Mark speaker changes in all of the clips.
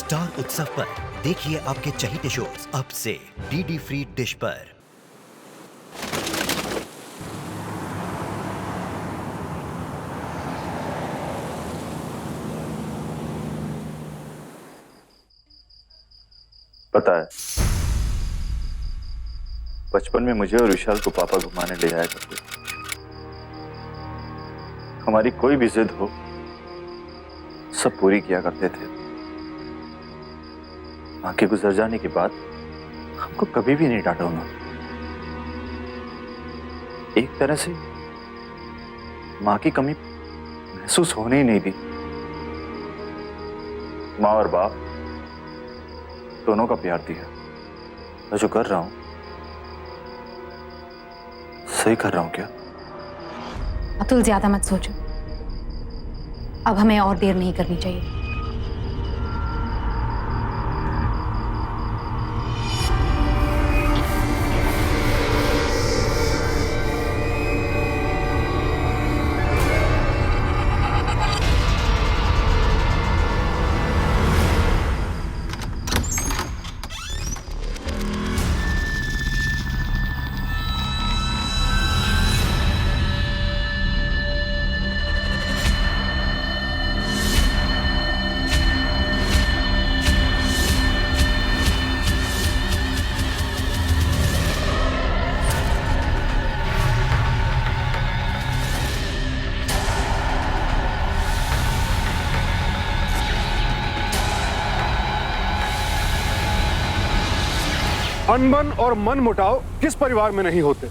Speaker 1: Star उत्सव पर देखिए आपके चहीते शोज अब से डीडी फ्री डिश पर।
Speaker 2: पता है, बचपन में मुझे और विशाल को पापा घुमाने ले जाया करते थे। हमारी कोई भी जिद हो सब पूरी किया करते थे। मां के गुजर जाने के बाद हमको कभी भी नहीं डांटा उन्होंने। एक तरह से मां की कमी महसूस होने ही नहीं दी। मां और बाप दोनों का प्यार दिया। मैं जो कर रहा हूं सही कर रहा हूं क्या?
Speaker 3: अतुल, ज्यादा मत सोचो। अब हमें और देर नहीं करनी चाहिए।
Speaker 4: अनबन और मन मुटाव किस परिवार में नहीं होते,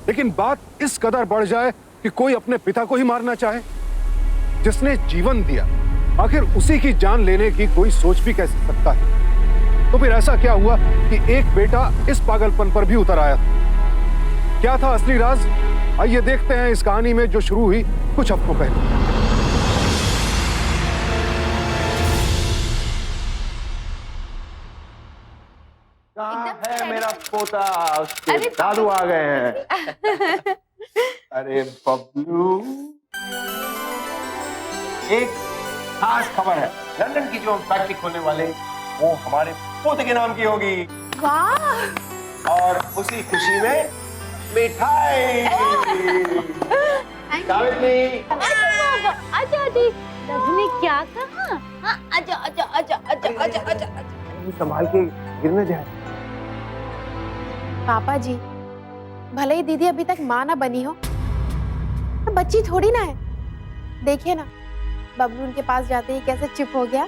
Speaker 4: लेकिन बात इस कदर बढ़ जाए कि कोई अपने पिता को ही मारना चाहे, जिसने जीवन दिया। आखिर उसी की जान लेने की कोई सोच भी कैसे सकता है? तो फिर ऐसा क्या हुआ कि एक बेटा इस पागलपन पर भी उतर आया था? क्या था असली राज? आइए देखते हैं इस कहानी में जो शुरू हुई कुछ हफ्तों पहले।
Speaker 5: कहाँ है मेरा पोता? उसके दादू आ गए हैं। अरे बबलू, एक खास खबर है। लंदन की जो फैक्ट्री खोलने वाले वो हमारे पोते के नाम की होगी।
Speaker 3: वाह!
Speaker 5: और उसी खुशी में मिठाई। सावित्री,
Speaker 6: आजा आजा, ने क्या कहा? आजा आजा आजा आजा आजा आजा।
Speaker 5: संभाल के गिर न जाए।
Speaker 7: पापा जी, भले ही दीदी अभी तक माँ ना बनी हो, पर बच्ची थोड़ी ना है। देखिए ना, बबलू उनके पास जाते ही कैसे चुप हो गया।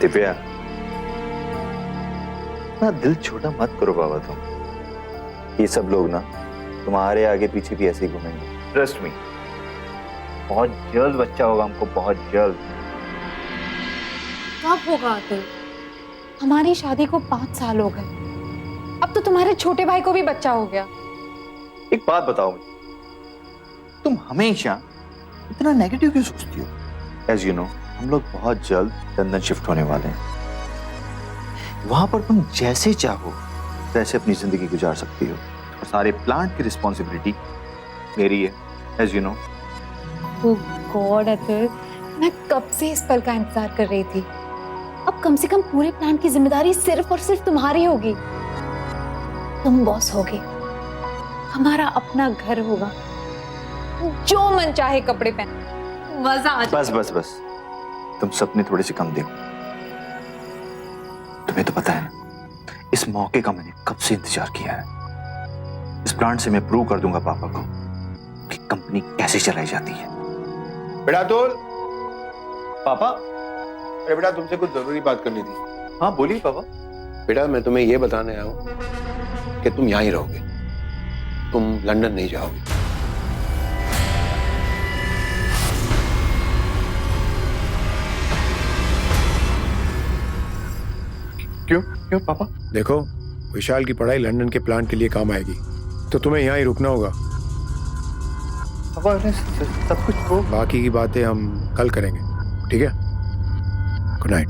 Speaker 2: दिव्या, ना दिल छोटा मत करो बाबा तुम। ये सब लोग ना तुम्हारे आगे पीछे भी ऐसे ही घूमेंगे। ट्रस्ट मी, बहुत जल्द बच्चा होगा हमको, बहुत जल्द।
Speaker 3: कब होगा अतुल? हमारी शादी को 5 साल हो गए। अब तो तुम्हारे छोटे भाई को भी बच्चा हो गया।
Speaker 2: एक बात बताओ मुझे, तुम हमेशा इतना नेगेटिव क्यों सोचती हो? एज यू नो, हम लोग बहुत जल्द लंदन शिफ्ट होने वाले हैं। वहां पर तुम जैसे चाहो वैसे अपनी जिंदगी गुजार सकती हो, और सारे प्लांट की रिस्पॉन्सिबिलिटी मेरी है, as you know.
Speaker 3: Oh God Atul, मैं कब से इस पल का इंतजार कर रही थी। अब कम से कम पूरे प्लांट की जिम्मेदारी सिर्फ और सिर्फ तुम्हारी होगी। तुम बॉस होगे, हमारा अपना घर होगा, जो मन चाहे कपड़े पहन, मजा आ जाए।
Speaker 2: बस बस बस, तुम सपने थोड़े से कम देखो। तुम्हें तो पता है ना, इस मौके का मैंने कब से इंतजार किया है। इस प्लांट से मैं प्रूव कर दूंगा पापा को कि कंपनी कैसे चलाई जाती है।
Speaker 5: बेटा अतुल।
Speaker 2: पापा।
Speaker 5: अरे बेटा, तुमसे कुछ जरूरी बात करनी थी।
Speaker 2: हाँ बोलिए पापा।
Speaker 5: बेटा, मैं तुम्हें ये बताने आया हूँ कि तुम यहाँ ही रहोगे, तुम लंदन नहीं जाओगे।
Speaker 2: क्यों क्यों पापा?
Speaker 4: देखो, विशाल की पढ़ाई लंदन के प्लांट के लिए काम आएगी, तो तुम्हें यहाँ ही रुकना होगा।
Speaker 2: पापा सब कुछ हो।
Speaker 4: बाकी की बातें हम कल करेंगे। ठीक है? Good night.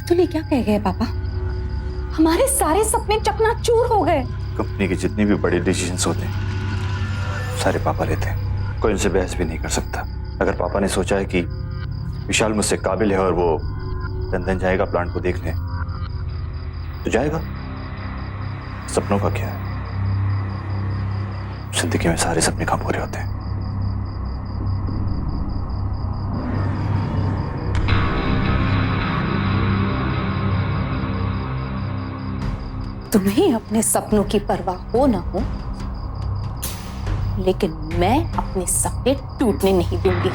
Speaker 3: तो ये क्या कह गए पापा? हमारे सारे सपने चकनाचूर हो गए।
Speaker 2: कंपनी के जितने भी बड़े डिसीजंस होते हैं सारे पापा लेते हैं, कोई उनसे बहस भी नहीं कर सकता। अगर पापा ने सोचा है कि विशाल मुझसे काबिल है और वो लंदन जाएगा प्लांट को देखने, तो जाएगा। सपनों का क्या है, जिंदगी में सारे सपने कहाँ पूरे होते हैं।
Speaker 3: तुम्हें अपने सपनों की परवाह हो ना हो, लेकिन मैं अपने सपने टूटने नहीं दूंगी।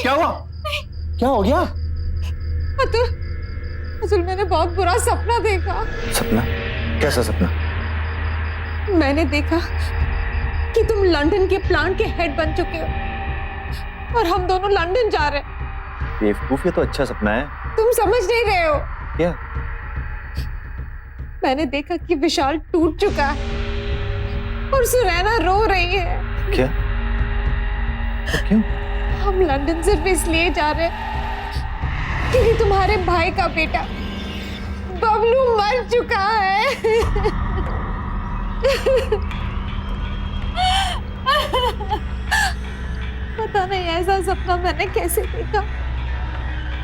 Speaker 5: क्या हुआ? क्या हो गया?
Speaker 7: अतुल, मैंने बहुत बुरा सपना देखा।
Speaker 2: सपना? कैसा सपना?
Speaker 7: मैंने देखा कि तुम लंदन के प्लांट के हेड बन चुके हो और हम दोनों लंदन जा रहे हैं।
Speaker 2: बेवकूफ, ये तो अच्छा सपना है।
Speaker 7: तुम समझ नहीं रहे हो।
Speaker 2: क्या?
Speaker 7: मैंने देखा कि विशाल टूट चुका है और सुनैना रो रही है।
Speaker 2: क्या? तो क्यों?
Speaker 7: हम लंदन सिर्फ इसलिए जा रहे हैं क्योंकि तुम्हारे भाई का बेटा बबलू मर चुका है। पता नहीं ऐसा सपना मैंने कैसे देखा,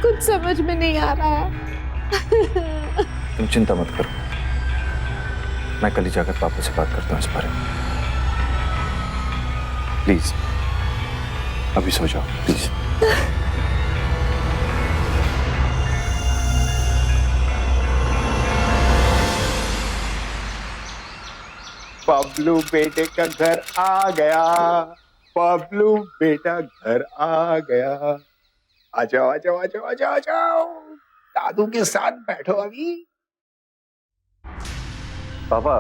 Speaker 7: कुछ समझ में नहीं आ रहा है।
Speaker 2: तुम चिंता मत करो, मैं कल ही जाकर पापा से बात करता हूँ इस बारे में। प्लीज अभी सो जाओ, प्लीज।
Speaker 5: बबलू बेटे का घर आ गया, बबलू बेटा घर आ गया। आ जाओ आ जाओ आ जाओ आ जाओ आ जाओ, दादू के साथ बैठो अभी।
Speaker 2: पापा,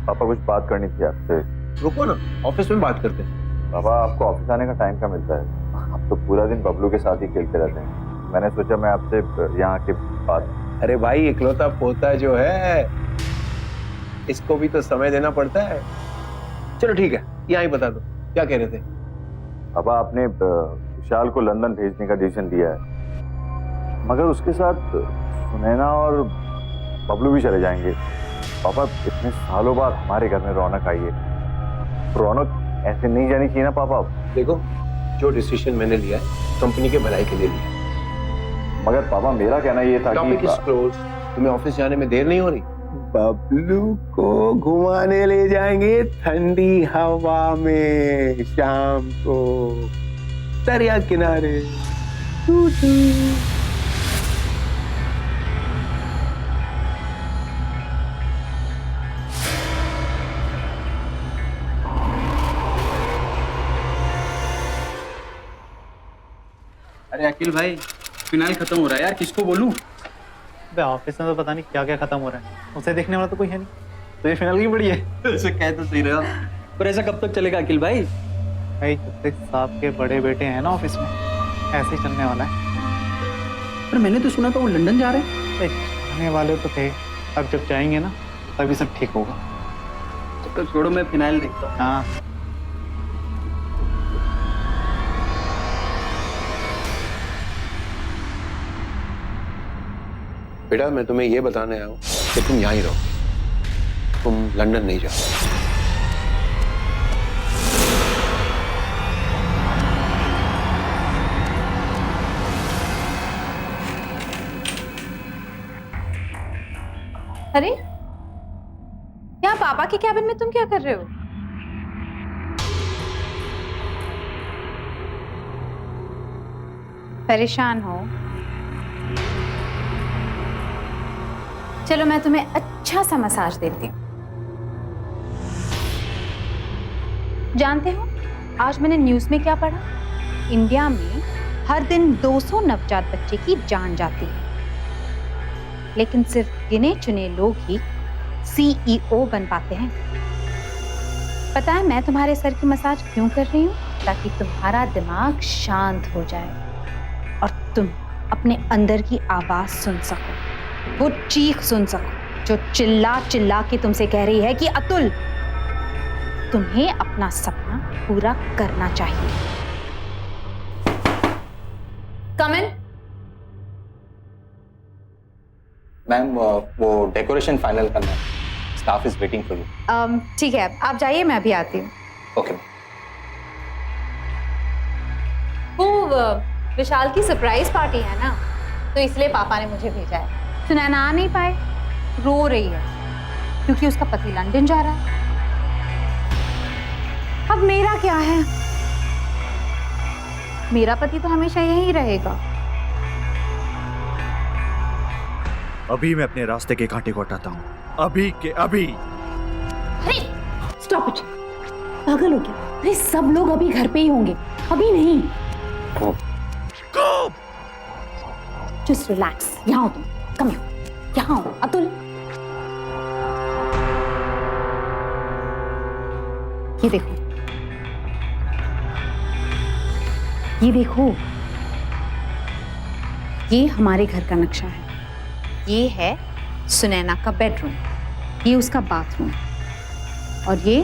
Speaker 2: पापा कुछ बात करनी थी आपसे।
Speaker 5: रुको ना, ऑफिस में बात करते हैं।
Speaker 2: पापा, आपको ऑफिस आने का टाइम कहाँ मिलता है? आप तो पूरा दिन बबलू के साथ ही खेलते रहते हैं। मैंने सोचा मैं आपसे यहाँ आके बात।
Speaker 5: अरे भाई, इकलौता पोता जो है, इसको भी तो समय देना पड़ता है। चलो ठीक है, यहाँ ही बता दो, क्या कह रहे थे?
Speaker 2: पापा, आपने विशाल को लंदन भेजने का डिसीजन लिया है, मगर उसके साथ सुनैना और बबलू भी चले जाएंगे। पापा, इतने सालों बाद हमारे घर में रौनक आई है। रौनक ऐसे नहीं जानी चाहिए ना पापा।
Speaker 5: देखो, जो डिसीजन मैंने लिया है कंपनी के भलाई के लिए लिया है।
Speaker 2: मगर पापा, मेरा कहना ये था
Speaker 5: टॉपिक इज क्लोज। तुम्हें ऑफिस जाने में देर नहीं हो रही? बबलू को घुमाने ले जाएंगे ठंडी हवा में शाम को, दरिया किनारे।
Speaker 8: अरे अखिल भाई, फिनाइल खत्म हो रहा है यार, किसको बोलूं?
Speaker 9: बे ऑफिस में तो पता नहीं क्या क्या खत्म हो रहा है, उसे देखने वाला तो कोई है नहीं, तो ये फिनाइल की बड़ी है।
Speaker 8: ऐसे कह तो सही रहा, पर ऐसा कब तक चलेगा अखिल भाई?
Speaker 9: भाई जब तक साहब के बड़े बेटे हैं ना ऑफिस में, ऐसे ही चलने वाला है।
Speaker 8: पर मैंने तो सुना था वो लंदन जा रहे हैं।
Speaker 9: जाने वाले तो थे, अब जब जाएंगे ना तभी सब ठीक होगा।
Speaker 8: तो छोड़ो, मैं फिनाइल देखता हूँ।
Speaker 9: हाँ,
Speaker 5: बेटा, मैं तुम्हें ये बताने आया हूँ कि तुम यहाँ ही रहो, तुम लंदन नहीं जाओ।
Speaker 3: अरे यहाँ पापा के कैबिन में तुम क्या कर रहे हो? परेशान हो? चलो मैं तुम्हें अच्छा सा मसाज देती हूँ। जानते हो आज मैंने न्यूज़ में क्या पढ़ा? इंडिया में हर दिन 200 नवजात बच्चे की जान जाती है, लेकिन सिर्फ गिने चुने लोग ही CEO बन पाते हैं। पता है मैं तुम्हारे सर की मसाज क्यों कर रही हूँ? ताकि तुम्हारा दिमाग शांत हो जाए और तुम अपने अंदर की आवाज सुन सको, वो चीख सुन सको जो चिल्ला चिल्ला के तुमसे कह रही है कि अतुल, तुम्हें अपना सपना पूरा करना चाहिए। कम इन।
Speaker 8: मैम वो डेकोरेशन फाइनल करना है, staff is waiting for you.
Speaker 3: ठीक है, आप जाइए, मैं अभी आती हूँ।
Speaker 8: ओके।
Speaker 3: वो विशाल की सरप्राइज पार्टी है ना, तो इसलिए पापा ने मुझे भेजा है। सुनैना आ नहीं पाए, रो रही है क्योंकि उसका पति लंदन जा रहा है। अब मेरा क्या है? मेरा पति तो हमेशा यहीं रहेगा।
Speaker 1: अभी मैं अपने रास्ते के कांटे को हटाता हूँ, अभी के अभी।
Speaker 3: अरे स्टॉप इट, पागल हो गया? अरे सब लोग अभी घर पे ही होंगे, अभी नहीं। Just relax. यहाँ हो तुम, कम यहाँ हो अतुल। ये देखो, ये देखो, ये हमारे घर का नक्शा है। ये है सुनैना का बेडरूम, ये उसका बाथरूम, और ये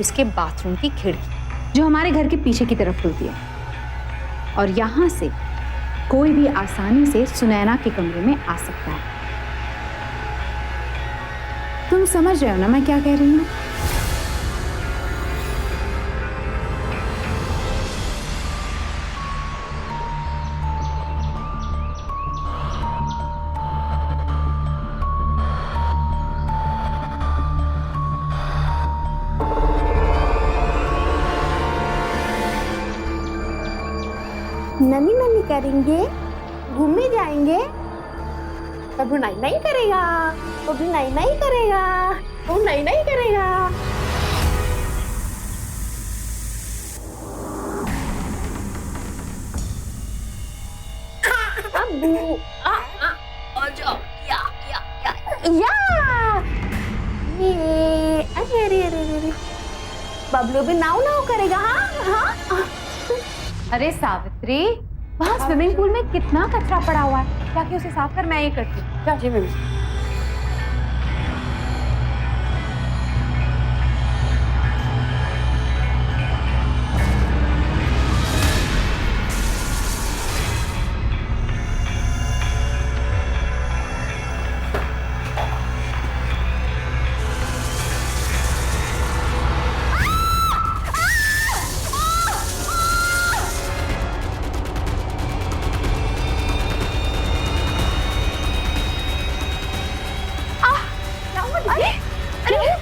Speaker 3: उसके बाथरूम की खिड़की जो हमारे घर के पीछे की तरफ खुलती है। और यहां से कोई भी आसानी से सुनैना के कमरे में आ सकता है। तुम समझ रहे हो ना मैं क्या कह रही हूं?
Speaker 7: ननी ननी करेंगे, घूमने जाएंगे। बबलू नहीं नहीं करेगा, बबलू नहीं नहीं करेगा, वो नहीं नहीं करेगा। अबू आजा, या ये अरे अरे अरे अरे, बबलू भी नाव नाव करेगा। हाँ हाँ।
Speaker 3: अरे सावित्री, वहाँ स्विमिंग पूल में कितना कचरा पड़ा हुआ है, जाके उसे साफ कर, मैं ये करती हूँ।
Speaker 7: जी मैम।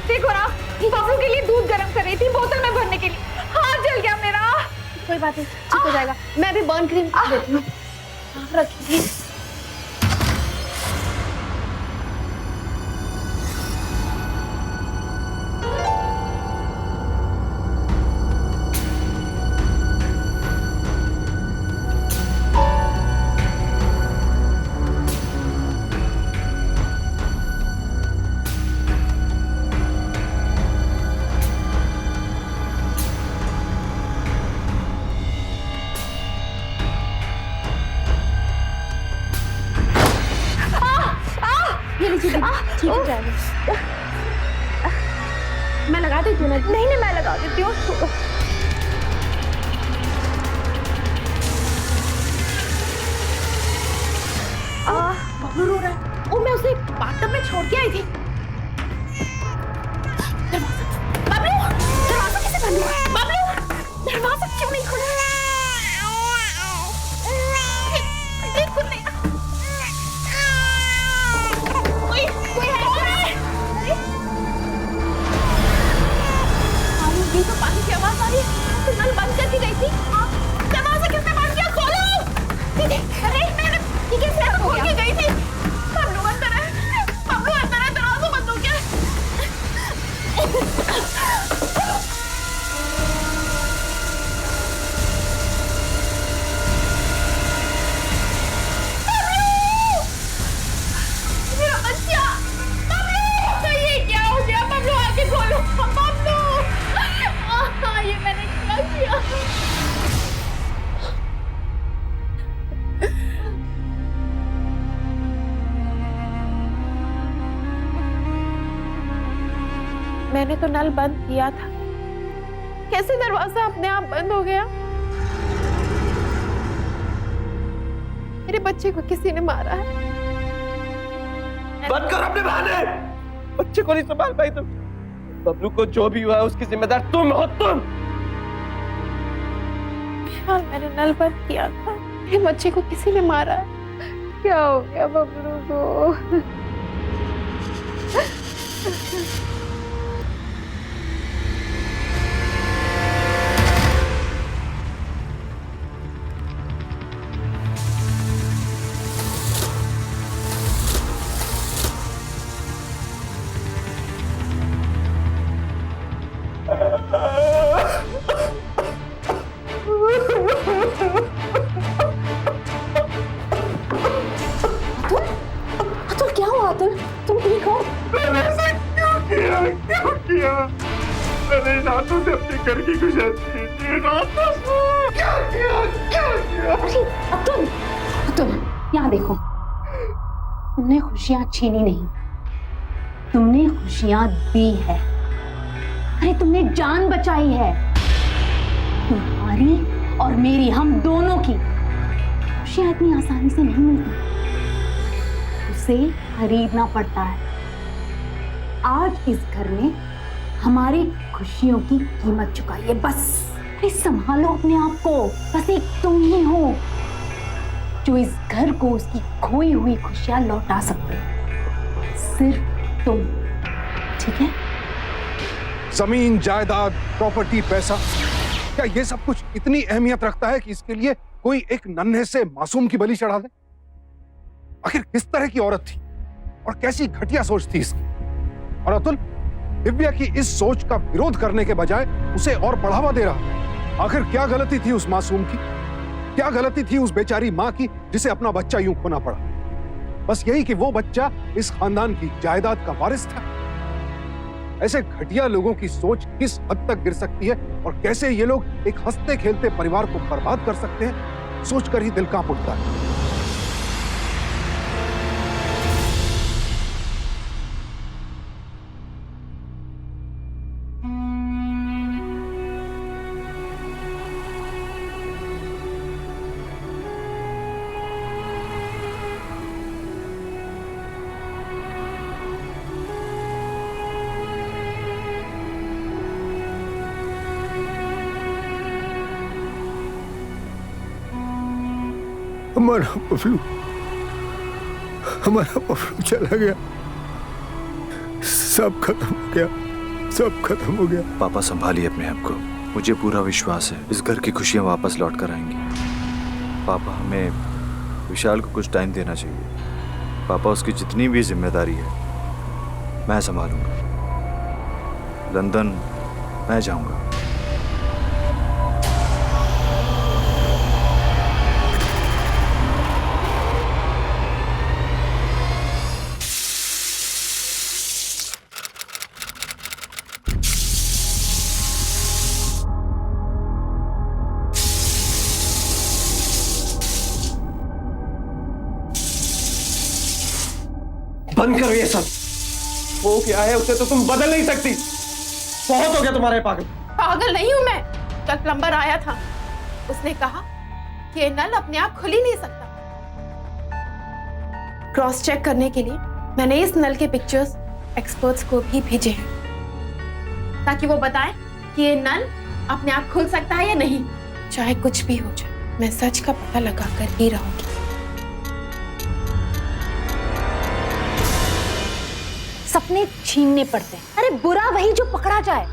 Speaker 3: देखो ना, बबलू के लिए दूध गर्म कर रही थी बोतल में भरने के लिए, हाथ जल गया मेरा।
Speaker 7: कोई बात नहीं, ठीक हो जाएगा। मैं भी बर्न क्रीम देती हूँ, रखिए। ठीक हो जाएगा। मैं लगा देती हूँ। नहीं नहीं, मैं लगा देती हूँ। बबलू रो रहा है। ओ, मैं उसे बाथटब में छोड़ के आई थी। बबलू, दरवाजा कैसे बंद हुआ? बबलू, दरवाजा क्यों नहीं खुला? खुल नहीं। कोई है क्या? ये तो पानी की आवाज आ रही है। तो नल बंद करके गई थी। दरवाजा किसने बंद किया? खोलो। अरे ये कैसे खोल के गई थी? बबलू अंदर है। बबलू अंदर है, दरवाजा मैंने तो नल बंद किया था, कैसे दरवाजा अपने आप बंद हो गया? मेरे बच्चे को किसी ने मारा है।
Speaker 10: बंद कर अपने बहाने। बच्चे को नहीं संभाल पाई तुम। बबलू को जो भी हुआ है उसकी जिम्मेदार तुम हो, तुम।
Speaker 7: विशाल, मैंने नल बंद किया था, मेरे बच्चे को किसी ने मारा है। क्या हो गया बबलू को?
Speaker 3: अतुल, क्या हुआ अतुल? तुम ठीक हो?
Speaker 5: मैंने ऐसा क्यों किया? क्यों किया? मैंने इन हाथों से अपने घर की गुजरती थी। इन हाथों से क्या किया? क्या किया?
Speaker 3: अतुल, अतुल, यहाँ देखो। तुमने खुशियां छीनी नहीं, तुमने खुशियां दी है। अरे तुमने जान बचाई है। तुम्हारी और मेरी, हम दोनों की खुशियां इतनी आसानी से नहीं मिलती, उसे खरीदना पड़ता है। आज इस घर में हमारी खुशियों की कीमत चुकाइए बस। अरे संभालो अपने आप को। बस एक तुम ही हो जो इस घर को उसकी खोई हुई खुशियां लौटा सकते हो। सिर्फ तुम, ठीक है?
Speaker 4: जमीन, जायदाद, प्रॉपर्टी, पैसा, क्या ये सब कुछ इतनी अहमियत रखता है कि इसके लिए कोई एक नन्हे से मासूम की बलि चढ़ा दे? आखिर किस तरह की औरत थी और कैसी घटिया सोच थी इसकी? और अतुल दिव्या की इस सोच का विरोध करने के बजाय उसे और बढ़ावा दे रहा। आखिर क्या गलती थी उस मासूम की? क्या गलती थी उस बेचारी मां की जिसे अपना बच्चा यूं खोना पड़ा? बस यही कि वो बच्चा इस खानदान की जायदाद का वारिस था। ऐसे घटिया लोगों की सोच किस हद तक गिर सकती है और कैसे ये लोग एक हंसते खेलते परिवार को बर्बाद कर सकते हैं, सोचकर ही दिल कांप उठता है।
Speaker 5: हमारा बबलू चला गया। सब खत्म हो गया, सब खत्म हो गया।
Speaker 2: पापा संभालिए अपने आप को। मुझे पूरा विश्वास है इस घर की खुशियां वापस लौट कर आएंगी। पापा, हमें विशाल को कुछ टाइम देना चाहिए। पापा, उसकी जितनी भी जिम्मेदारी है मैं संभालूंगा। लंदन मैं जाऊंगा।
Speaker 10: बंद करो ये सब। वो क्या है उसे तो तुम बदल नहीं सकती। बहुत हो गया तुम्हारा ये पागल।
Speaker 7: पागल नहीं हूं मैं। कल प्लम्बर आया था, उसने कहा कि ये नल अपने आप खुल ही नहीं सकता। क्रॉस चेक करने के लिए मैंने इस नल के पिक्चर्स एक्सपर्ट्स को भी भेजे हैं ताकि वो बताएं कि ये नल अपने आप खुल सकता है या नहीं। चाहे कुछ भी हो जाए, मैं सच का पता लगा कर ही रहूंगी।
Speaker 3: सपने छीनने पड़ते हैं। अरे बुरा वही जो पकड़ा जाए,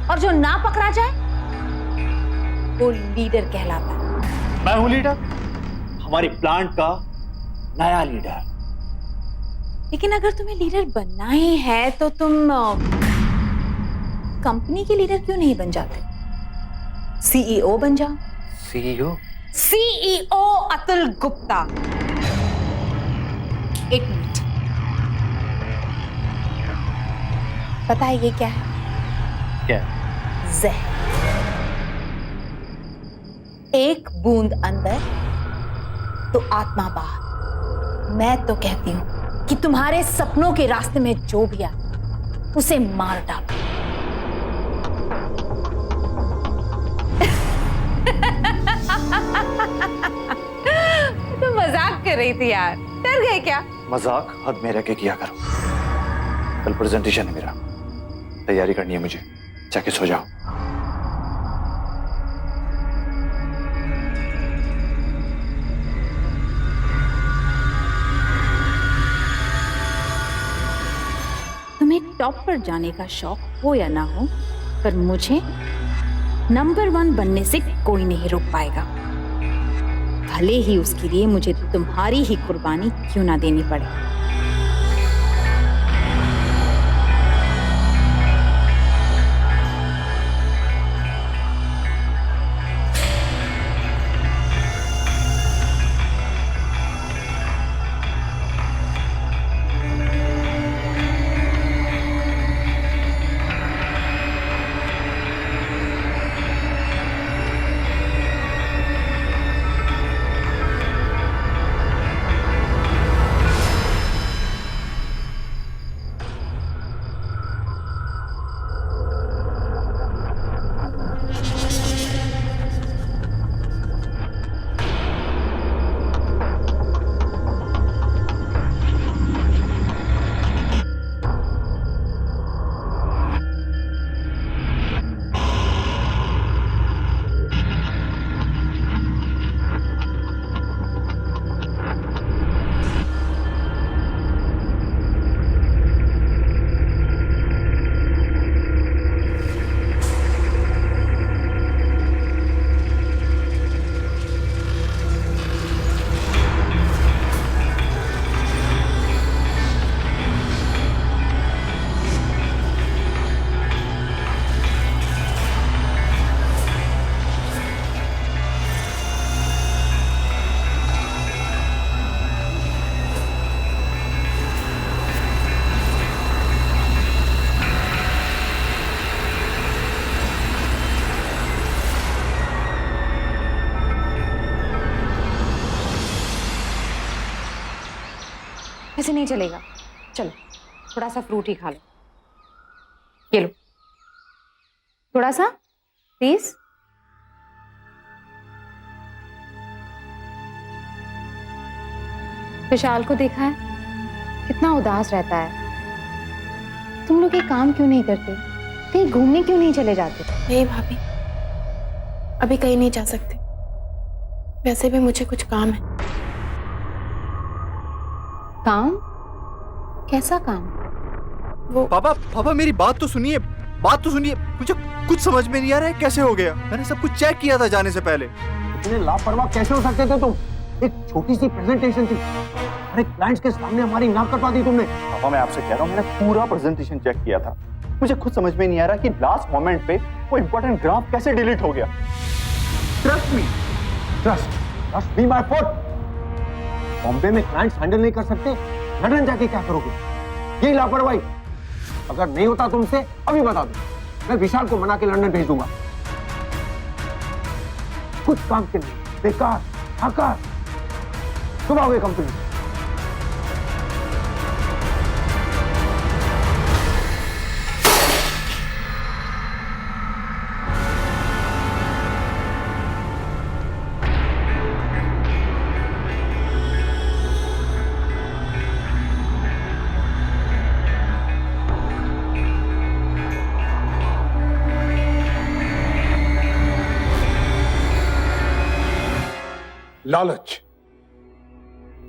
Speaker 3: और जो ना पकड़ा जाए वो लीडर कहलाता है।
Speaker 9: मैं हूं लीडर, हमारी प्लांट का नया लीडर।
Speaker 3: लेकिन अगर तुम्हें लीडर बनना ही है तो तुम कंपनी के लीडर क्यों नहीं बन जाते? सीईओ बन जाओ।
Speaker 9: सीईओ?
Speaker 3: सीईओ अतुल गुप्ता। एक मिनट, पता है ये क्या है?
Speaker 9: क्या?
Speaker 3: जहर। एक बूंद अंदर तो आत्मा बाहर। मैं तो कहती हूं कि तुम्हारे सपनों के रास्ते में जो भी आए उसे मार डालो। कर रही थी यार, डर गए क्या?
Speaker 2: मजाक हद में रह के किया करो। कल प्रेजेंटेशन है मेरा, तैयारी करनी है मुझे। जाके सो जाओ।
Speaker 6: तुम्हें टॉप पर जाने का शौक हो या ना हो, पर मुझे नंबर 1 बनने से कोई नहीं रोक पाएगा, भले ही उसके लिए मुझे तुम्हारी ही कुर्बानी क्यों ना देनी पड़े।
Speaker 3: ऐसे नहीं चलेगा, चलो थोड़ा सा फ्रूट ही खा लो। ये लो थोड़ा सा प्लीज। विशाल को देखा है, कितना उदास रहता है। तुम लोग ये काम क्यों नहीं करते? कहीं घूमने क्यों नहीं चले जाते?
Speaker 7: नहीं भाभी, अभी कहीं नहीं जा सकते, वैसे भी मुझे कुछ काम है।
Speaker 3: काम? कैसा काम?
Speaker 7: वो
Speaker 9: पापा मेरी बात तो सुनिए, मुझे कुछ समझ में नहीं आ रहा है कैसे हो गया। मैंने सब कुछ चेक किया था जाने से पहले।
Speaker 5: इतने लापरवाह कैसे हो सकते थे तुम? एक छोटी सी प्रेजेंटेशन थी, अरे क्लाइंट्स के सामने हमारी नाक कटवा दी तुमने।
Speaker 2: पापा मैं आपसे कह रहा हूँ, मैंने पूरा प्रेजेंटेशन चेक किया था। मुझे खुद समझ में नहीं आ रहा कि लास्ट मोमेंट पे वो इंपॉर्टेंट ग्राफ कैसे डिलीट हो गया।
Speaker 5: Trust me, trust be my foot. Bombay में क्लाइंट्स हैंडल नहीं कर सकते, लंदन जाके क्या करोगे? यही लापरवाही। अगर नहीं होता तुमसे अभी बता दो, मैं विशाल को मना के लंदन भेज दूंगा। कुछ काम के नहीं, बेकार, आकार। तुम आओगे कंपनी?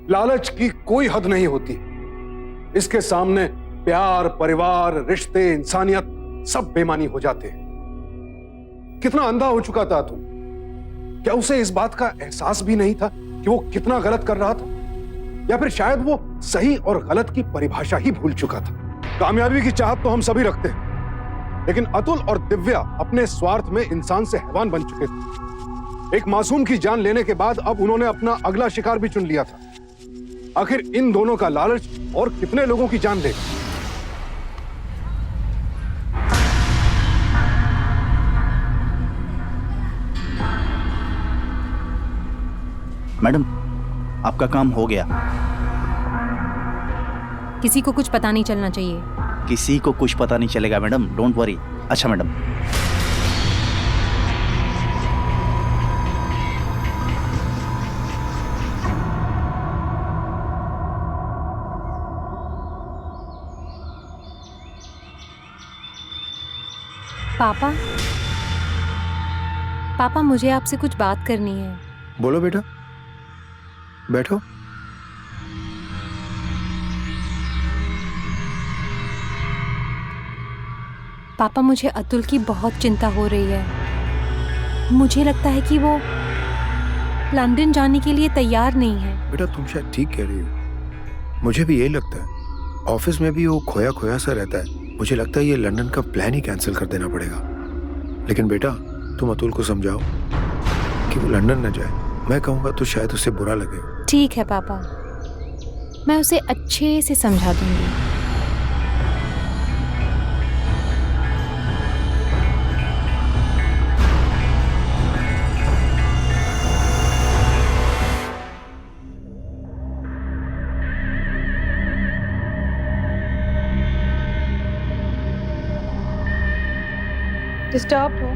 Speaker 4: लालच की कोई हद नहीं होती। इसके सामने प्यार, परिवार, रिश्ते, इंसानियत सब बेमानी हो जाते हैं। कितना अंधा हो चुका था तू? क्या उसे इस बात का एहसास भी नहीं था कि वो कितना गलत कर रहा था? या फिर शायद वो सही और गलत की परिभाषा ही भूल चुका था। कामयाबी की चाहत तो हम सभी रखते हैं, लेकिन अतुल और दिव्या अपने स्वार्थ में इंसान से हैवान बन चुके थे। एक मासूम की जान लेने के बाद अब उन्होंने अपना अगला शिकार भी चुन लिया था। आखिर इन दोनों का लालच और कितने लोगों की जान लेगा?
Speaker 11: मैडम, आपका काम हो गया।
Speaker 6: किसी को कुछ पता नहीं चलना चाहिए।
Speaker 11: किसी को कुछ पता नहीं चलेगा मैडम, डोंट वरी। अच्छा मैडम,
Speaker 3: पापा, पापा मुझे आपसे कुछ बात करनी है।
Speaker 4: बोलो बेटा, बैठो।
Speaker 3: पापा मुझे अतुल की बहुत चिंता हो रही है। मुझे लगता है कि वो लंदन जाने के लिए तैयार नहीं है।
Speaker 4: बेटा तुम शायद ठीक कह रही हो, मुझे भी यही लगता है। ऑफिस में भी वो खोया खोया सा रहता है। मुझे लगता है ये लंदन का प्लान ही कैंसिल कर देना पड़ेगा। लेकिन बेटा तुम अतुल को समझाओ कि वो लंदन न जाए। मैं कहूँगा तो शायद उसे बुरा लगे।
Speaker 3: ठीक है पापा, मैं उसे अच्छे से समझा दूंगी।
Speaker 6: डिस्टर्ब हो?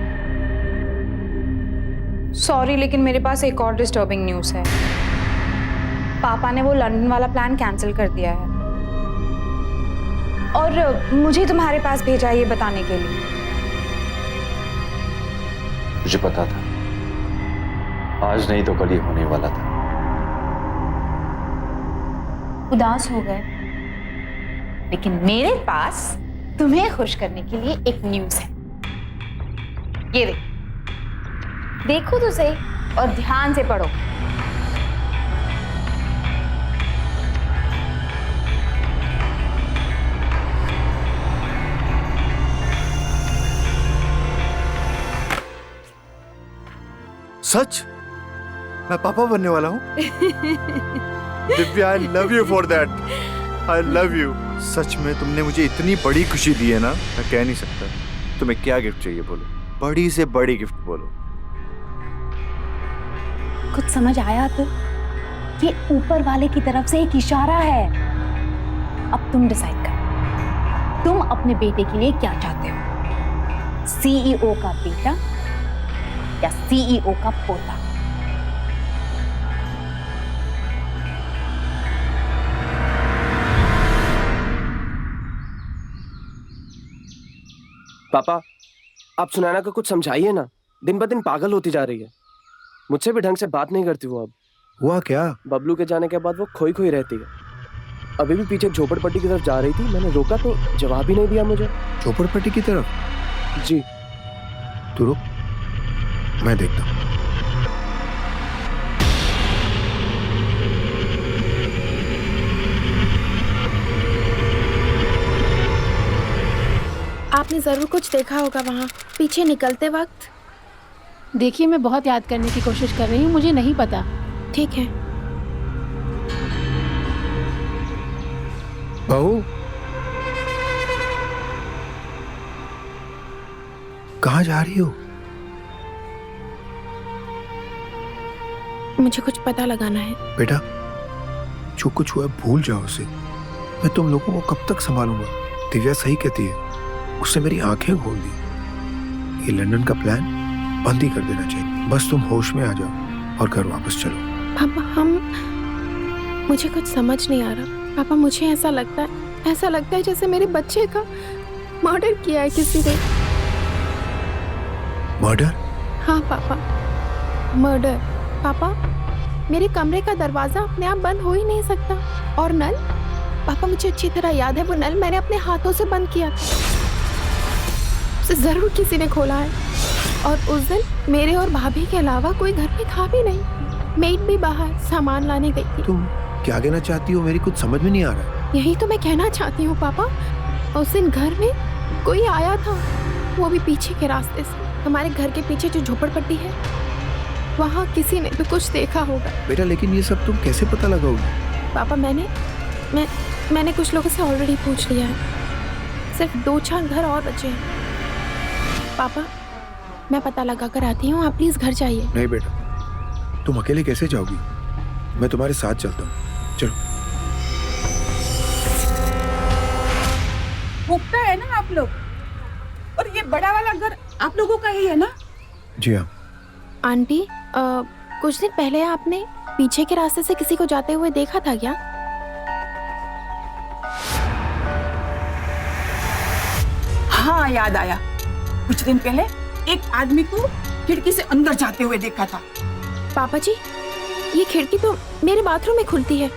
Speaker 6: सॉरी, लेकिन मेरे पास एक और डिस्टर्बिंग न्यूज़ है। पापा ने वो लंदन वाला प्लान कैंसिल कर दिया है और मुझे तुम्हारे पास भेजा है ये बताने के लिए।
Speaker 2: मुझे पता था, आज नहीं तो कल ही होने वाला था।
Speaker 6: उदास हो गए, लेकिन मेरे पास तुम्हें खुश करने के लिए एक न्यूज़ है। ये देखो तो सही और ध्यान से पढ़ो।
Speaker 9: सच? मैं पापा बनने वाला हूँ? Divya, I love you for that. I love you. सच में तुमने मुझे इतनी बड़ी खुशी दी है ना, मैं कह नहीं सकता। तुम्हें क्या गिफ्ट चाहिए बोलो, बड़ी से बड़ी गिफ्ट बोलो।
Speaker 3: कुछ समझ आया तो? ये ऊपर वाले की तरफ से एक इशारा है। अब तुम डिसाइड करो, तुम अपने बेटे के लिए क्या चाहते हो? सीईओ का बेटा या सीईओ का पोता?
Speaker 10: पापा, आप सुनैना को कुछ समझाइए ना। दिन ब दिन पागल होती जा रही है। मुझसे भी ढंग से बात नहीं करती वो अब।
Speaker 4: हुआ क्या?
Speaker 10: बबलू के जाने के बाद वो खोई खोई रहती है। अभी भी पीछे झोपड़पट्टी की तरफ जा रही थी, मैंने रोका तो जवाब ही नहीं दिया मुझे।
Speaker 4: झोपड़पट्टी की तरफ?
Speaker 10: जी।
Speaker 4: तू रुक, मैं देखता हूँ।
Speaker 7: आपने जरूर कुछ देखा होगा वहाँ पीछे निकलते वक्त।
Speaker 12: देखिए, मैं बहुत याद करने की कोशिश कर रही हूँ, मुझे नहीं पता।
Speaker 7: ठीक है।
Speaker 4: बहू, कहाँ जा रही हो?
Speaker 7: मुझे कुछ पता लगाना है।
Speaker 4: बेटा, जो कुछ हुआ भूल जाओ उसे। मैं तुम लोगों को कब तक संभालूंगा? दिव्या सही कहती है, उसने मेरी आंखें खोल दी। ये लंदन का प्लान बंद ही कर देना चाहिए। बस तुम होश में आ जाओ और घर वापस चलो।
Speaker 7: पापा, मुझे कुछ समझ नहीं आ रहा। पापा, मुझे ऐसा लगता है जैसे मेरे बच्चे का मर्डर किया है किसी ने।
Speaker 4: मर्डर?
Speaker 7: हाँ पापा, मर्डर। पापा, मेरे कमरे का दरवाजा अपने आप बंद हो ही नहीं सकता। और नल, पापा मुझे अच्छी तरह याद है, वो नल मैंने अपने हाथों से बंद किया था। उसे जरूर किसी ने खोला है। और उस दिन मेरे और भाभी के अलावा कोई घर में था भी नहीं। मेड भी बाहर सामान लाने गई थी।
Speaker 4: तुम क्या कहना चाहती हो? मेरी कुछ समझ में नहीं आ रहा।
Speaker 7: यही तो मैं कहना चाहती हूँ पापा। उस दिन घर में कोई आया था, वो भी पीछे के रास्ते से। हमारे घर के पीछे जो झोपड़पट्टी है, वहाँ किसी ने तो कुछ देखा होगा।
Speaker 4: बेटा, लेकिन ये सब तुम कैसे पता लगाओगी?
Speaker 7: पापा, मैंने कुछ लोगों से ऑलरेडी पूछ लिया है। सिर्फ 2-4 घर और बचे हैं। पापा, मैं पता लगा कर आती हूँ, आप प्लीज घर जाइए।
Speaker 4: नहीं बेटा, तुम अकेले कैसे जाओगी? मैं तुम्हारे साथ चलता हूँ। चलो।
Speaker 13: भूखता है ना आप लोग? और ये बड़ा वाला घर आप लोगों का ही है ना?
Speaker 4: जी हाँ।
Speaker 7: आंटी, कुछ दिन पहले आपने पीछे के रास्ते से किसी को जाते हुए देखा था क्या?
Speaker 13: हाँ, याद आया। कुछ दिन पहले एक आदमी को खिड़की से अंदर जाते हुए देखा था।
Speaker 7: पापा जी, ये खिड़की तो मेरे बाथरूम में खुलती है।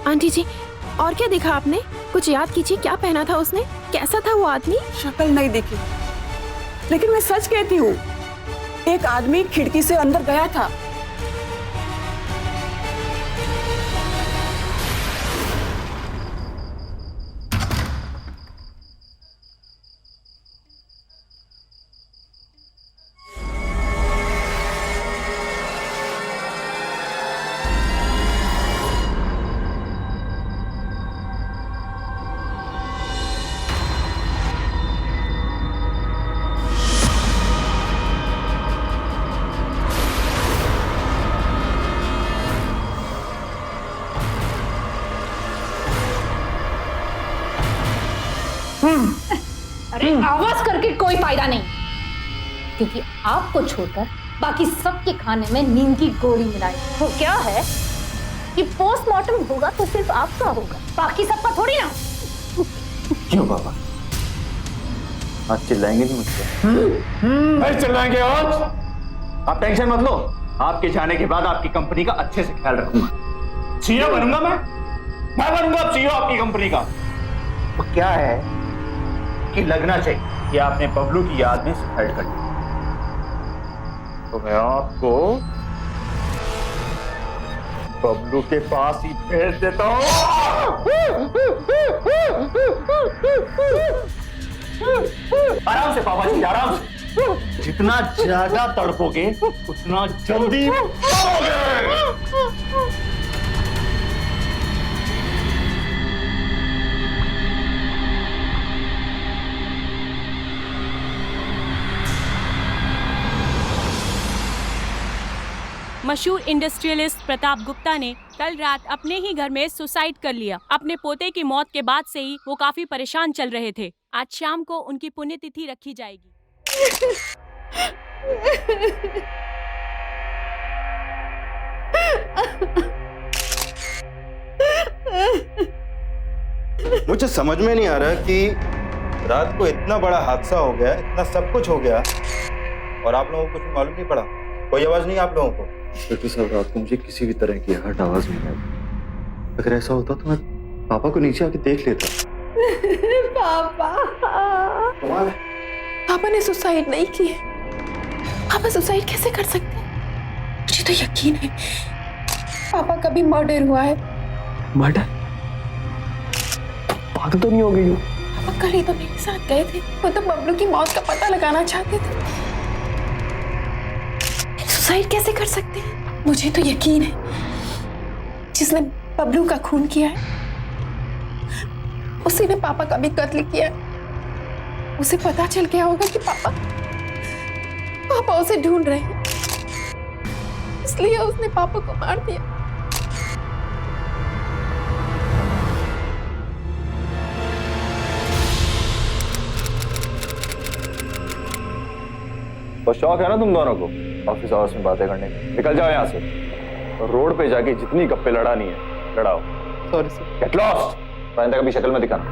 Speaker 7: आंटी जी, और क्या देखा आपने? कुछ याद कीजिए, क्या पहना था उसने? कैसा था वो आदमी?
Speaker 13: शक्ल नहीं देखी, लेकिन मैं सच कहती हूँ, एक आदमी खिड़की से अंदर गया था।
Speaker 3: अरे आवाज करके कोई फायदा नहीं, क्योंकि आपको छोड़कर बाकी सबके खाने में नींद की गोली मिलाई। वो क्या है कि पोस्टमार्टम होगा तो सिर्फ आपका होगा, बाकी सबका थोड़ी ना।
Speaker 2: क्यों पापा, आज चिल्लाएंगे नहीं मुझसे?
Speaker 5: नहीं चिल्लाएंगे आज। आप टेंशन मत लो, आपके जाने के बाद आपकी कंपनी का अच्छे से ख्याल रखूंगा। सीईओ बनूंगा मैं बनूंगा अब सीईओ आपकी कंपनी का।
Speaker 2: तो क्या है कि लगना चाहिए कि आपने बबलू की याद में सुसाइड कर लिया, तो मैं आपको बबलू के पास ही भेज देता हूं। आराम से पापा जी, आराम से। जितना ज्यादा तड़पोगे उतना जल्दी मरोगे।
Speaker 14: मशहूर इंडस्ट्रियलिस्ट प्रताप गुप्ता ने कल रात अपने ही घर में सुसाइड कर लिया। अपने पोते की मौत के बाद से ही वो काफी परेशान चल रहे थे। आज शाम को उनकी पुण्यतिथि रखी जाएगी।
Speaker 9: मुझे समझ में नहीं आ रहा कि रात को इतना बड़ा हादसा हो गया, इतना सब कुछ हो गया और आप लोगों को कुछ मालूम नहीं पड़ा। कोई आवाज नहीं आप लोगों को?
Speaker 2: डॉक्टर साहब, रात को मुझे किसी भी तरह की हर्ट आवाज नहीं आई। अगर ऐसा होता तो मैं पापा को नीचे आके देख लेता।
Speaker 7: पापा ने सुसाइड नहीं की है। पापा सुसाइड कैसे कर सकते हैं? मुझे तो यकीन है पापा का भी मर्डर हुआ है।
Speaker 10: मर्डर? पागल तो नहीं हो गई?
Speaker 7: पापा कल ही तो मेरे साथ गए थे, वो तो बबलू की मौत का पता लगाना चाहते थे। सुसाइड कैसे कर सकते हैं? मुझे तो यकीन है जिसने बबलू का खून किया है उसी ने पापा का भी कत्ल किया है। उसे पता चल गया होगा कि पापा उसे ढूंढ रहे हैं, इसलिए उसने पापा को मार दिया।
Speaker 2: तो शौक है ना तुम दोनों को ऑफिस आवर्स में बातें करने का? निकल जाओ यहाँ से और रोड पे जाके जितनी गप्पे लड़ानी है लड़ाओ। Sorry sir. Get lost. पाइंदा कभी शक्ल में दिखाना।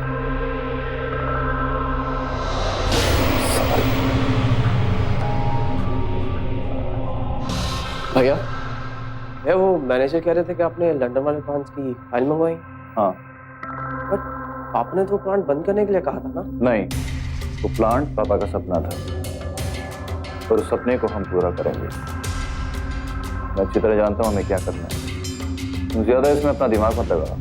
Speaker 10: भैया, वो मैनेजर कह रहे थे कि आपने लंदन वाले प्लांट की फाइल मंगवाई।
Speaker 2: हाँ,
Speaker 10: बट आपने तो प्लांट बंद करने के लिए कहा था ना?
Speaker 2: नहीं, वो प्लांट पापा का सपना था और उस सपने को हम पूरा करेंगे। मैं अच्छी तरह जानता हूँ हमें क्या करना है। तुम ज्यादा इसमें अपना दिमाग मत लगा।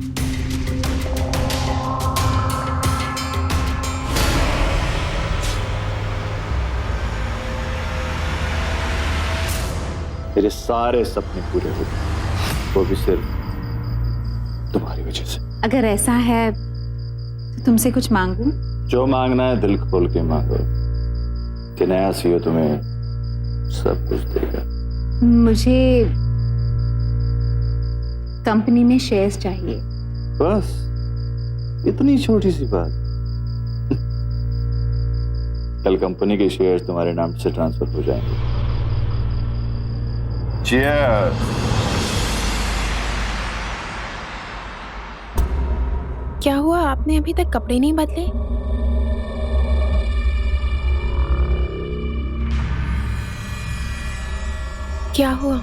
Speaker 2: तेरे सारे सपने पूरे हो गए, वो भी सिर्फ तुम्हारी वजह से।
Speaker 6: अगर ऐसा है तो तुमसे कुछ मांगूं?
Speaker 2: जो मांगना है दिल खोल के मांगो कि नया सीईओ तुम्हें सब कुछ देगा।
Speaker 6: मुझे कंपनी में शेयर्स चाहिए।
Speaker 2: बस इतनी छोटी सी बात। कल कंपनी के शेयर्स तुम्हारे नाम से ट्रांसफर हो जाएंगे। Cheers!
Speaker 7: क्या हुआ, आपने अभी तक कपड़े नहीं बदले? क्या हुआ?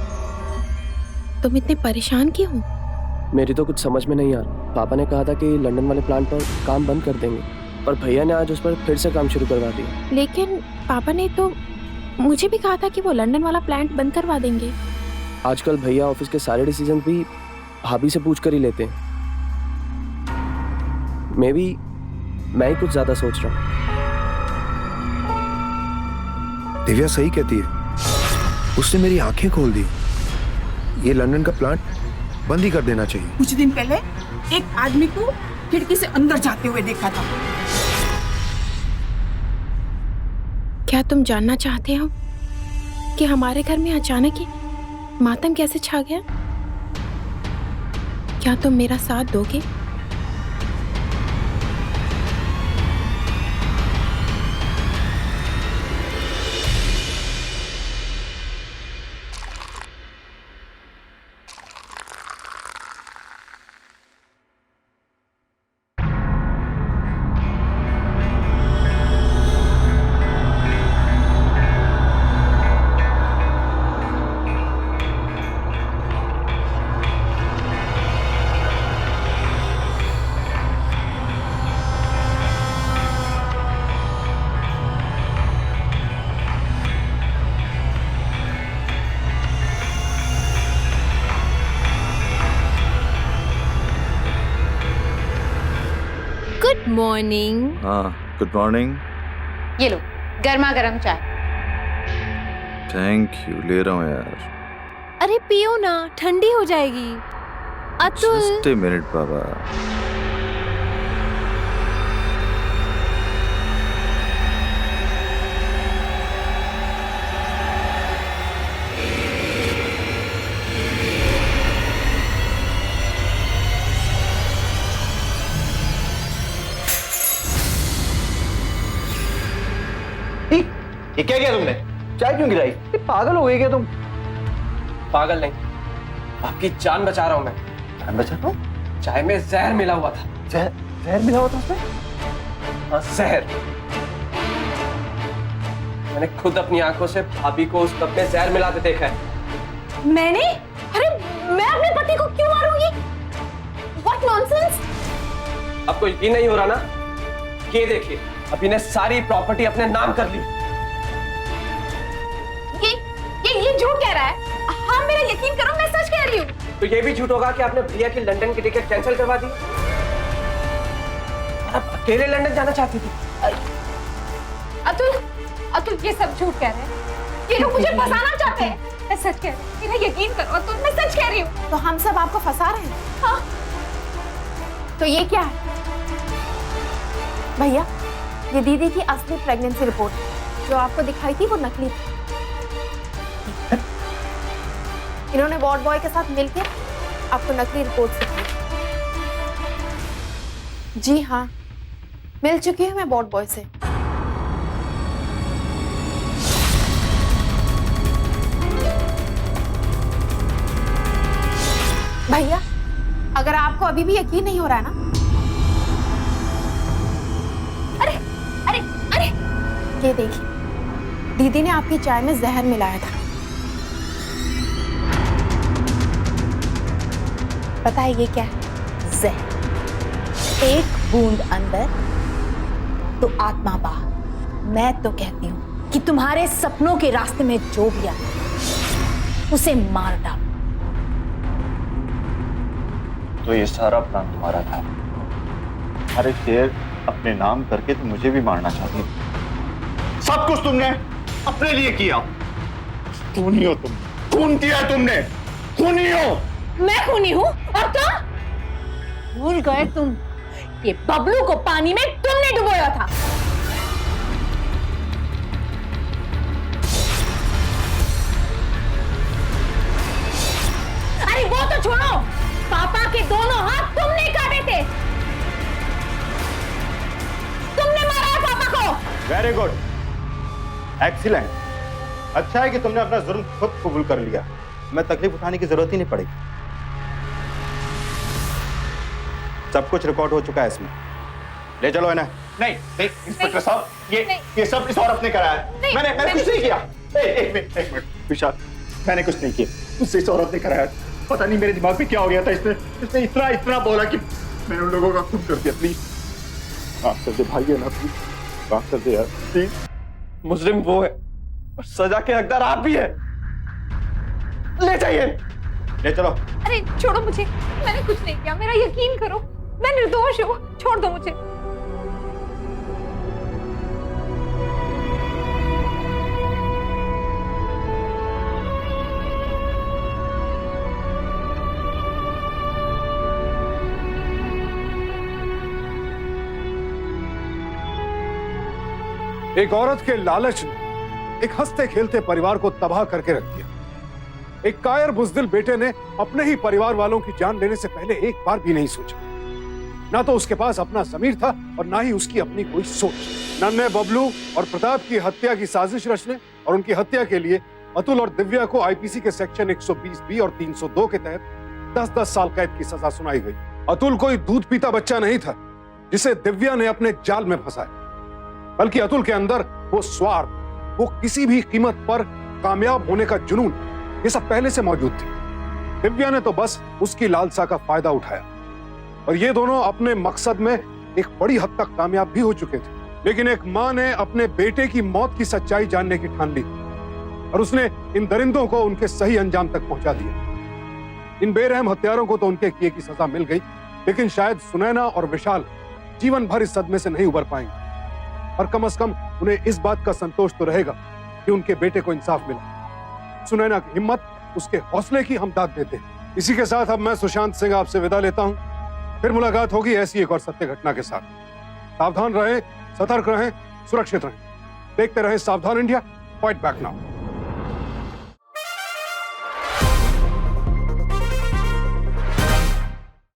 Speaker 7: तुम इतने परेशान क्यों हो?
Speaker 10: मेरी तो कुछ समझ में नहीं आ रहा। पापा ने कहा था कि लंदन वाले प्लांट पर काम बंद कर देंगे, पर भैया ने आज उस पर फिर से काम शुरू करवा दिया।
Speaker 7: लेकिन पापा ने तो मुझे भी कहा था कि वो लंदन वाला प्लांट बंद करवा देंगे।
Speaker 10: आजकल भैया ऑफिस के सारे डिसीजन भी भाभी से पूछ कर ही लेते हैं। मैं ही कुछ ज्यादा सोच रहा हूँ।
Speaker 5: दिव्या सही कहती है, उसने मेरी आंखें खोल दी। ये लंदन का प्लांट बंद ही कर देना चाहिए।
Speaker 13: कुछ दिन पहले एक आदमी को खिड़की से अंदर जाते हुए देखा था।
Speaker 7: क्या तुम जानना चाहते हो कि हमारे घर में अचानक ही मातम कैसे छा गया? क्या तुम मेरा साथ दोगे? Good morning.
Speaker 9: हाँ, गुड मॉर्निंग।
Speaker 3: ये लो गर्मा गर्म चाय।
Speaker 9: थैंक यू, ले रहा हूँ यार।
Speaker 3: अरे पियो ना, ठंडी हो जाएगी। अतुल,
Speaker 9: जस्ट ए मिनट बाबा।
Speaker 8: ये क्या किया तुमने? चाय क्यों गिराई? पागल हो गए क्या तुम?
Speaker 10: पागल नहीं, आपकी जान बचा रहा हूं मैं।
Speaker 8: जान बचा रहा हूं?
Speaker 10: चाय में जहर मिला हुआ था।
Speaker 8: जहर मिला हुआ था उसमें?
Speaker 10: हाँ, जहर। मैंने खुद अपनी आंखों से भाभी को उस कप में जहर मिलाते देखा है।
Speaker 3: मैंने? अरे मैं अपने पति को क्यों मारूंगी? What nonsense!
Speaker 10: आपको यकीन नहीं हो रहा ना? ये देखिए, अभी ने सारी प्रॉपर्टी अपने नाम कर ली।
Speaker 3: ये झूठ कह रहा है। हाँ, मेरा यकीन करो, मैं सच कह रही हूँ।
Speaker 10: तो ये भी झूठ होगा कि आपने भैया की लंदन की टिकट कैंसिल करवा दी? आप अकेले लंदन जाना चाहती थी।
Speaker 3: अतुल ये सब झूठ कह रहे हैं। ये लोग मुझे फंसाना चाहते हैं। मैं सच कह रही हूँ, मेरा यकीन करो अतुल, मैं सच कह रही हूँ।
Speaker 7: तो हम सब आपको फंसा रहे हैं?
Speaker 3: हाँ।
Speaker 7: तो ये क्या है? भैया, ये दीदी की असली प्रेगनेंसी रिपोर्ट जो आपको दिखाई थी वो नकली थी। इन्होंने वार्ड बॉय के साथ मिलकर आपको नकली रिपोर्ट दिखाई। जी हाँ, मिल चुकी हूँ मैं वार्ड बॉय से। भैया, अगर आपको अभी भी यकीन नहीं हो रहा है ना, अरे अरे अरे ये देखिए, दीदी ने आपकी चाय में जहर मिलाया था।
Speaker 3: पता है ये क्या है? जहर। एक बूंद अंदर तो आत्मा बाहर। मैं तो कहती हूँ कि तुम्हारे सपनों के रास्ते में जो भी आए उसे मार डालो।
Speaker 2: तो ये सारा प्लान तुम्हारा था? अरे शेर अपने नाम करके तो मुझे भी मारना चाहती थी। सब कुछ तुमने अपने लिए किया। खूनी हो तुम, खून किया तुमने, खूनी हो।
Speaker 3: मैं खूनी हूँ और तुम? भूल गए तुम, ये बबलू को पानी में तुमने डुबोया था। अरे वो तो छोड़ो, पापा के दोनों हाथ तुमने काटे थे। तुमने मारा है पापा को।
Speaker 2: Very good, excellent. अच्छा है कि तुमने अपना जुर्म खुद कबूल कर लिया। मैं तकलीफ उठाने की जरूरत ही नहीं पड़ेगी। सब कुछ रिकॉर्ड हो चुका है इसमें। ले चलो इन्हें। नहीं नहीं इंस्पेक्टर साहब, ये सब इस औरत ने कराया है। मैंने कुछ नहीं किया। एक मिनट विशाल,
Speaker 5: मैंने कुछ नहीं किया, मुझसे इस औरत ने कराया। पता नहीं मेरे दिमाग में क्या हो गया था, इसने इतना इतना बोला कि मैंने उन लोगों का खून कर दिया। प्लीज माफ कर दे भाई, है ना, प्लीज माफ कर दे यार प्लीज। मुजरिम वो है और सजा के हकदार आप भी है। ले जाइए, ले चलो।
Speaker 3: अरे छोड़ो मुझे, मैंने कुछ नहीं किया, मेरा यकीन करो, मैं निर्दोष हूँ, छोड़ दो मुझे।
Speaker 4: एक औरत के लालच ने एक हंसते खेलते परिवार को तबाह करके रख दिया। एक कायर बुज़दिल बेटे ने अपने ही परिवार वालों की जान लेने से पहले एक बार भी नहीं सोचा। ना तो उसके पास अपना ज़मीर था और ना ही उसकी अपनी कोई सोच। नन्हे बबलू और प्रताप की हत्या की साजिश रचने और उनकी हत्या के लिए अतुल और दिव्या को आईपीसी के सेक्शन 120B और 302 के तहत 10-10 साल कैद की सजा सुनाई गई। अतुल कोई दूध पीता बच्चा नहीं था जिसे दिव्या ने अपने जाल में फंसाया, बल्कि अतुल के अंदर वो स्वार्थ, वो किसी भी कीमत पर कामयाब होने का जुनून, ये सब पहले से मौजूद थी। दिव्या ने तो बस उसकी लालसा का फायदा उठाया और ये दोनों अपने मकसद में एक बड़ी हद तक कामयाब भी हो चुके थे। लेकिन एक मां ने अपने बेटे की मौत की सच्चाई जानने की ठान ली और उसने इन दरिंदों को उनके सही अंजाम तक पहुंचा दिया। इन बेरहम हत्यारों को तो उनके किए की सजा मिल गई, लेकिन शायद सुनैना और विशाल जीवन भर इस सदमे से नहीं उबर पाएंगे। और कम से कम उन्हें इस बात का संतोष तो रहेगा कि उनके बेटे को इंसाफ मिला। सुनैना की हिम्मत, उसके हौसले की हम दाद देते हैं। इसी के साथ अब मैं सुशांत सिंह आपसे विदा लेता हूं। फिर मुलाकात होगी ऐसी एक और सत्य घटना के साथ। सावधान रहें, सतर्क रहें, सुरक्षित रहें। देखते रहें सावधान इंडिया, फाइट बैक नाउ।